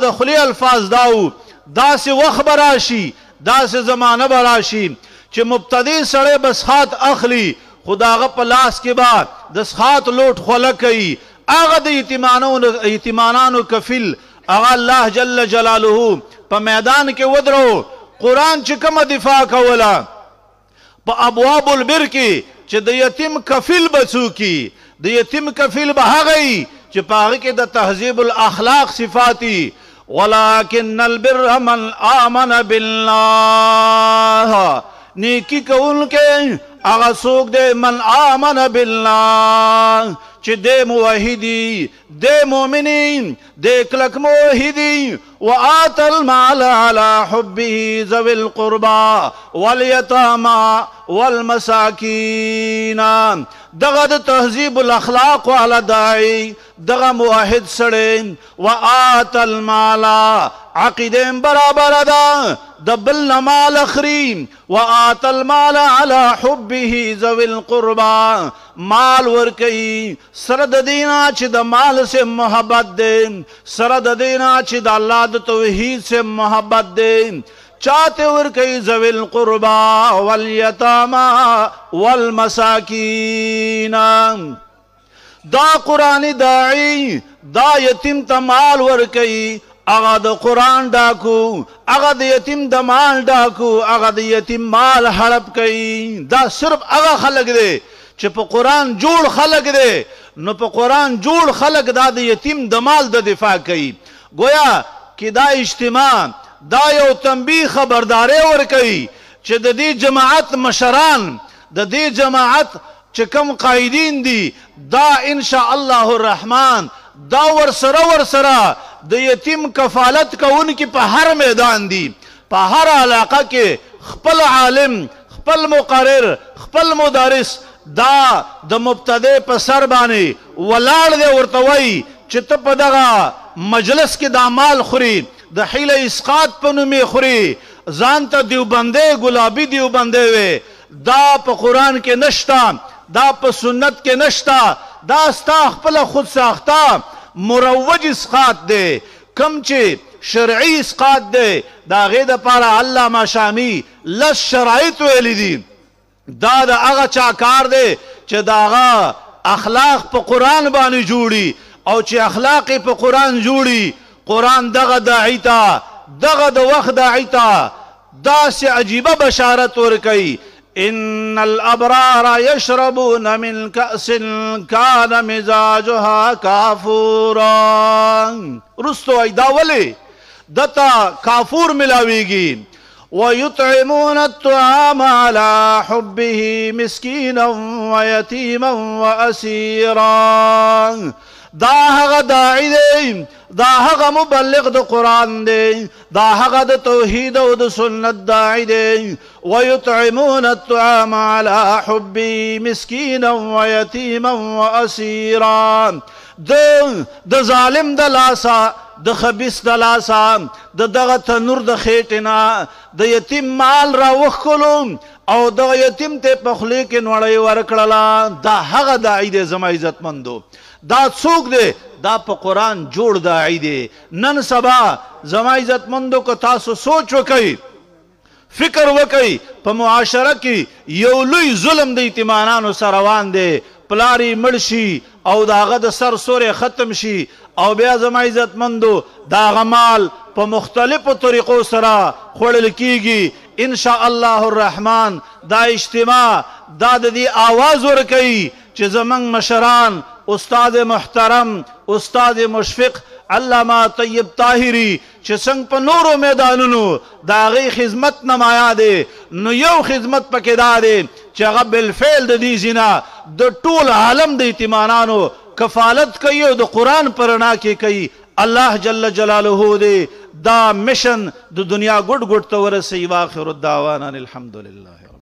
د خلی الفاظ داو داسې وخت به راشي داسې زمانه به راشي چې مبتدی سړی به څښاک اخلي خو د هغه په لاس کې به د څښاک لوټ خوله کوي هغه د یتیمانانو کفیل هغه الله جل جلاله په میدان کې ودرو قرآن چې کومه دفاع کوله په ابواب البر کې چې د یتیم کفیل به څوکي د یتیم کفیل به هغه چې په هغه کې د تهذیب الاخلاق صفاتی ولكن البر من آمن بالله نیکی کوونکې هغه څوک دی من آمن بالله چې دی موحدي دی مؤمنین دی کلک موحدي وآت المال على حبه ذوي القربى واليتامى والمساكين دغه د تهذیب الاخلاق على داعی دغه موحد سړی وآت المال عقیدم برابر ده د بل مال اخري وآت المال على حبه ذوي القربى مال ورکي سره د دینا چې د مال سے محبت دے سره د دینا چې د الله د توحید سے محبت دے چاہتے ورکي ذوي القربى واليتامى والمساكين دا قرآن داعی دا یتیم ته مال ورکي هغه د قرآن ډاکو هغه د یتیم د مال ډاکو هغه د یتیم مال هړپ کوي دا صرف هغه خلق دی چې په قرآن جوړ خلق دی نو په قرآن جوړ خلق دا د یتیم د مال د دفاع کوي گویا کې دا اجتماع دا یو تنبیه خبرداري ورکوي چې د دې جماعت مشران د دې جماعت چې کوم قائدین دي دا ان شاء الله الرحمن دا ورسره د یتیم کفالت کوونکي په هر میدان دي په هر علاقه کې خپل عالم خپل مقرر خپل مدرس دا د مبتدی په سر باندې ولاړ دی ورته وایي چې ته په دغه مجلس کې دا مال خوري د حیله اسقاط په نومې خوري ځان ته دیوبندی ګلابي دیوبندی وي دا په قرآن کې نشته دا په سنت کې نشته دا ستا خپله خود ساخته مروج اسقاط دی کم چې شرعي اسقاط دی د هغې دپاره علامه شامي لس شرایط ویلي دي دا د هغه چا کار دی چې د هغه اخلاق په قرآن باندې جوړي او چې اخلاق په قرآن جوړي قرآن دغه داعی ته دغه د وخت داعی ته داسې عجیبه بشارت ورکوي ان الابرار يشربون من كأس كان مزاجها كافورا رستو ای دا ولی دتا کافور ملاویگی ويطعمون الطعام على حبه مسكينا ويتيما واسيرا دا هغه داعی دی دا هغه مبلغ د قرآن دی دا هغه د توحید او د سنت داعی دی ويطعمون الطعام على حبه مسكينا ويتيما واسيرا د ظالم د لاسا د خبیث د لاسا د دغه تنور د خېټنا د یتیم مال را وښکلو او د یتیم ته په خولې کې نوړی ورکړله دا هغه داعی دی زما عزتمندو دا څوک دی دا په قرآن جوړ داعی دی نن سبا زما عزتمندو که تاسو سوچ وکئ فکر وکئ په معاشره کې یو لوی ظلم د یتیمانانو سره روان دی پلاری مړ شي او د هغه د سر سورې ختم شي او بیا زما عزتمندو د هغه مال په مختلفو طریقو سره خوړل کیږي ان شاء الله الرحمن دا اجتماع دا د دې آواز ورکوي چې زمونږ مشران استاد محترم استاد مشفق علامه طیب طاهری چې څنګه په نورو میدانونو د هغې خدمت نمایا دی نو یو خدمت پکې دا دی چې هغه بالفعل د دې ځینه د ټول عالم د یتیمانانو کفالت کوي او د قرآن په رڼا کې کوي الله جل جلاله دی دا مشن د دنیا ګوټ ګوټ ته ورسوي واخر الدعوانا الحمد لله